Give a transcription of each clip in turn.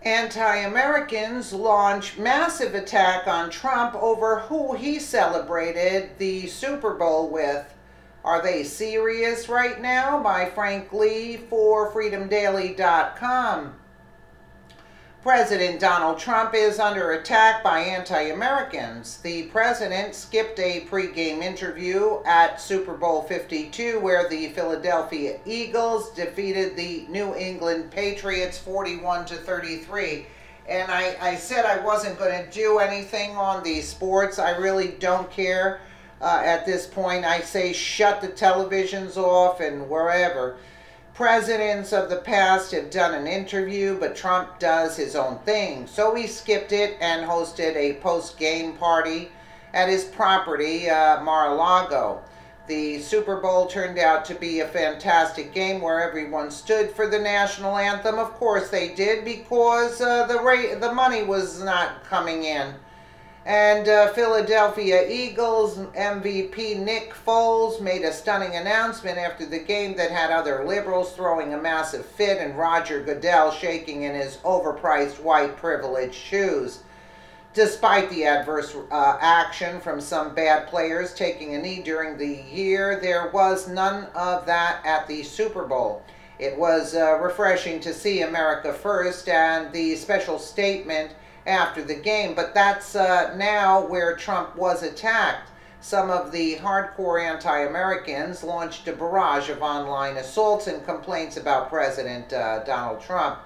Anti-Americans launch massive attack on Trump over who he celebrated the Super Bowl with. Are they serious right now? By Frank Lee for freedomdaily.com. President Donald Trump is under attack by anti-Americans. The president skipped a pregame interview at Super Bowl 52 where the Philadelphia Eagles defeated the New England Patriots 41-33. And I said I wasn't going to do anything on the sports. I really don't care at this point. I say shut the televisions off and wherever. Presidents of the past have done an interview, but Trump does his own thing. So he skipped it and hosted a post-game party at his property, Mar-a-Lago. The Super Bowl turned out to be a fantastic game where everyone stood for the national anthem. Of course they did, because the money was not coming in. And Philadelphia Eagles MVP Nick Foles made a stunning announcement after the game that had other liberals throwing a massive fit and Roger Goodell shaking in his overpriced white privilege shoes. Despite the adverse action from some bad players taking a knee during the year, there was none of that at the Super Bowl. It was refreshing to see America first and the special statement after the game, but that's now where Trump was attacked. Some of the hardcore anti-Americans launched a barrage of online assaults and complaints about President Donald Trump.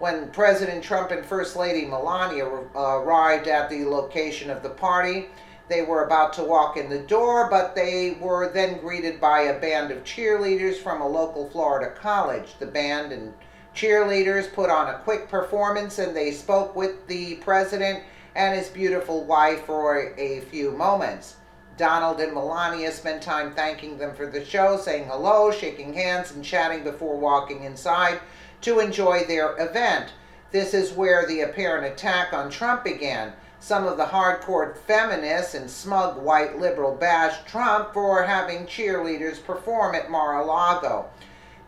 When President Trump and First Lady Melania arrived at the location of the party, they were about to walk in the door, but they were then greeted by a band of cheerleaders from a local Florida college. The band and cheerleaders put on a quick performance and they spoke with the president and his beautiful wife for a few moments. Donald and Melania spent time thanking them for the show, saying hello, shaking hands, and chatting before walking inside to enjoy their event. This is where the apparent attack on Trump began. Some of the hardcore feminists and smug white liberal bashed Trump for having cheerleaders perform at Mar-a-Lago.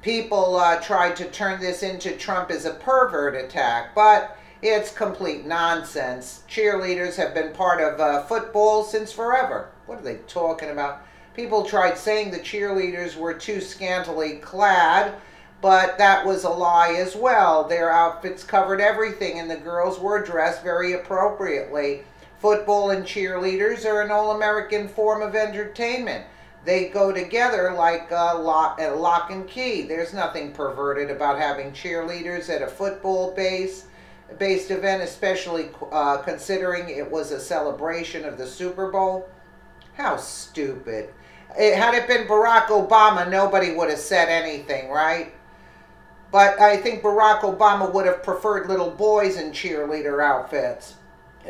People tried to turn this into Trump as a pervert attack, but it's complete nonsense. Cheerleaders have been part of football since forever. What are they talking about? People tried saying the cheerleaders were too scantily clad, but that was a lie as well. Their outfits covered everything, and the girls were dressed very appropriately. Football and cheerleaders are an all-American form of entertainment. They go together like lock and key. There's nothing perverted about having cheerleaders at a football-based event, especially considering it was a celebration of the Super Bowl. How stupid. Had it been Barack Obama, nobody would have said anything, right? But I think Barack Obama would have preferred little boys in cheerleader outfits.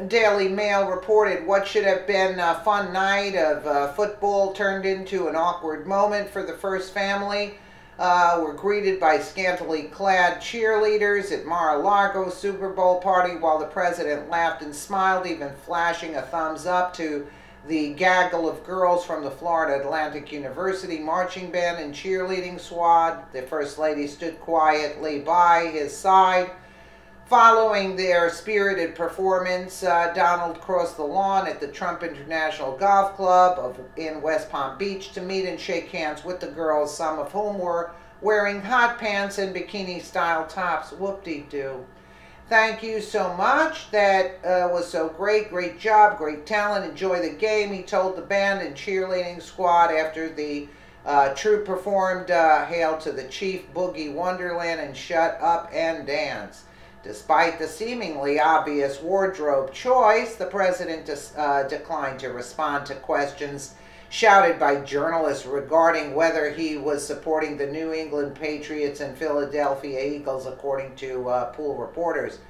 Daily Mail reported what should have been a fun night of football turned into an awkward moment for the first family. Were greeted by scantily clad cheerleaders at Mar-a-Lago Super Bowl party while the president laughed and smiled, even flashing a thumbs up to the gaggle of girls from the Florida Atlantic University marching band and cheerleading squad. The First Lady stood quietly by his side. Following their spirited performance, Donald crossed the lawn at the Trump International Golf Club in West Palm Beach to meet and shake hands with the girls, some of whom were wearing hot pants and bikini-style tops. Whoop-de-doo. Thank you so much. That was so great. Great job. Great talent. Enjoy the game, he told the band and cheerleading squad after the troupe performed Hail to the Chief, Boogie Wonderland, and Shut Up and Dance. Despite the seemingly obvious wardrobe choice, the president declined to respond to questions shouted by journalists regarding whether he was supporting the New England Patriots and Philadelphia Eagles, according to Pool reporters.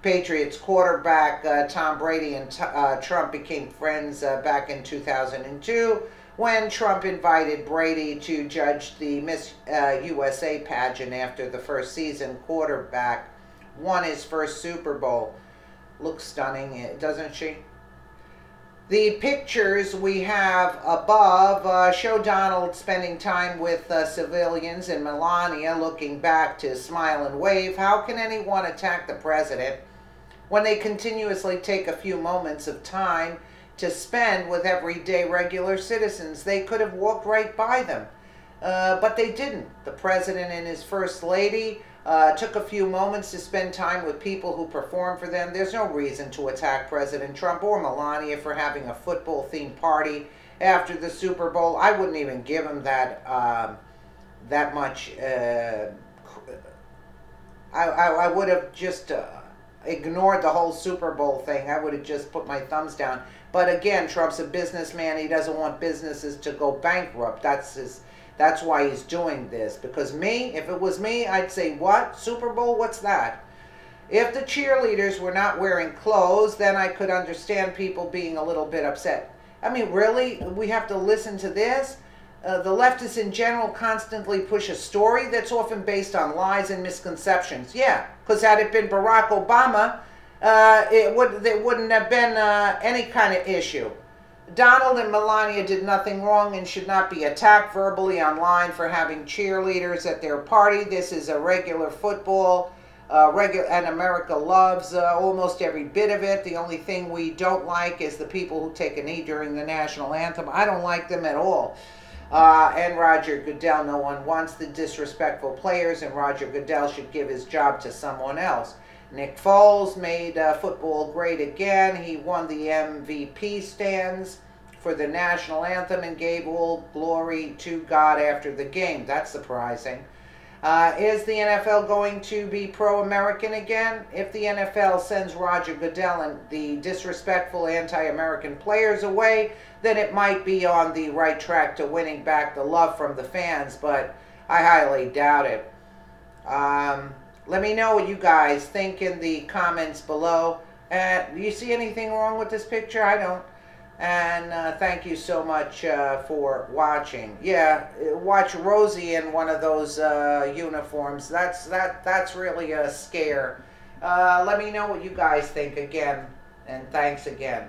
Patriots quarterback Tom Brady and Trump became friends back in 2002 when Trump invited Brady to judge the Miss USA pageant after the first season quarterback won his first Super Bowl. Looks stunning, doesn't she? The pictures we have above show Donald spending time with civilians and Melania looking back to smile and wave. How can anyone attack the president when they continuously take a few moments of time to spend with everyday regular citizens? They could have walked right by them, but they didn't. The president and his first lady took a few moments to spend time with people who perform for them. There's no reason to attack President Trump or Melania for having a football-themed party after the Super Bowl. I wouldn't even give him that much. I would have just ignored the whole Super Bowl thing. I would have just put my thumbs down. But again, Trump's a businessman. He doesn't want businesses to go bankrupt. That's why he's doing this. Because if it was me, I'd say, what? Super Bowl? What's that? If the cheerleaders were not wearing clothes, then I could understand people being a little bit upset. I mean, really? We have to listen to this? The leftists in general constantly push a story that's often based on lies and misconceptions. Yeah, because had it been Barack Obama, there wouldn't have been any kind of issue. Donald and Melania did nothing wrong and should not be attacked verbally online for having cheerleaders at their party. This is a regular football, and America loves almost every bit of it. The only thing we don't like is the people who take a knee during the national anthem. I don't like them at all. And Roger Goodell, no one wants the disrespectful players, and Roger Goodell should give his job to someone else. Nick Foles made football great again. He won the MVP stands for the national anthem and gave all glory to God after the game. That's surprising. Is the NFL going to be pro-American again? If the NFL sends Roger Goodell and the disrespectful anti-American players away, then it might be on the right track to winning back the love from the fans, but I highly doubt it. Let me know what you guys think in the comments below. Do you see anything wrong with this picture? I don't. And thank you so much for watching. Yeah, watch Rosie in one of those uniforms. That's really a scare. Let me know what you guys think again, and thanks again.